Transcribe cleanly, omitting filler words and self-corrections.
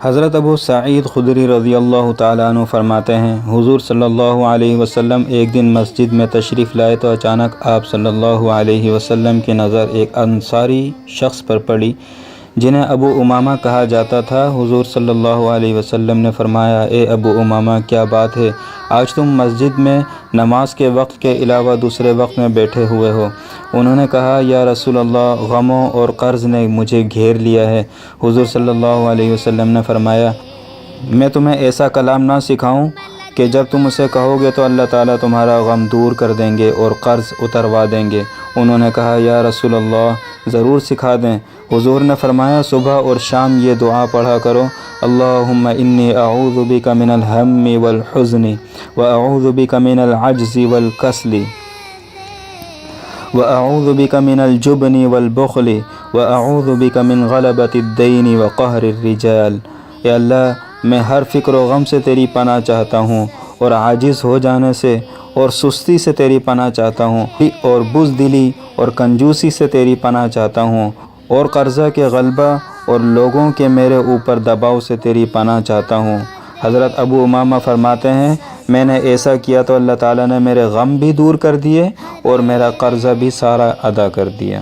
حضرت ابو سعید خدری رضی اللہ تعالیٰ عنہ فرماتے ہیں، حضور صلی اللہ علیہ وسلم ایک دن مسجد میں تشریف لائے تو اچانک آپ صلی اللہ علیہ وسلم کی نظر ایک انصاری شخص پر پڑی جنہیں ابو امامہ کہا جاتا تھا۔ حضور صلی اللہ علیہ وسلم نے فرمایا، اے ابو امامہ، کیا بات ہے؟ آج تم مسجد میں نماز کے وقت کے علاوہ دوسرے وقت میں بیٹھے ہوئے ہو؟ انہوں نے کہا، یا رسول اللہ، غموں اور قرض نے مجھے گھیر لیا ہے۔ حضور صلی اللہ علیہ وسلم نے فرمایا، میں تمہیں ایسا کلام نہ سکھاؤں کہ جب تم اسے کہو گے تو اللہ تعالیٰ تمہارا غم دور کر دیں گے اور قرض اتروا دیں گے؟ انہوں نے کہا، یا رسول اللہ، ضرور سکھا دیں۔ حضور نے فرمایا، صبح اور شام یہ دعا پڑھا کرو، اللہم انی اعوذ بک من الہم والحزن واعوذ بک من العجز والکسل واعوذ بک من الجبن والبخل واعوذ بک من غلبۃ الدین وقہر الرجال۔ اے اللہ، میں ہر فکر و غم سے تیری پناہ چاہتا ہوں، اور عاجز ہو جانے سے اور سستی سے تیری پناہ چاہتا ہوں، اور بزدلی اور کنجوسی سے تیری پناہ چاہتا ہوں، اور قرضہ کے غلبہ اور لوگوں کے میرے اوپر دباؤ سے تیری پناہ چاہتا ہوں۔ حضرت ابو امامہ فرماتے ہیں، میں نے ایسا کیا تو اللہ تعالیٰ نے میرے غم بھی دور کر دیے اور میرا قرضہ بھی سارا ادا کر دیا۔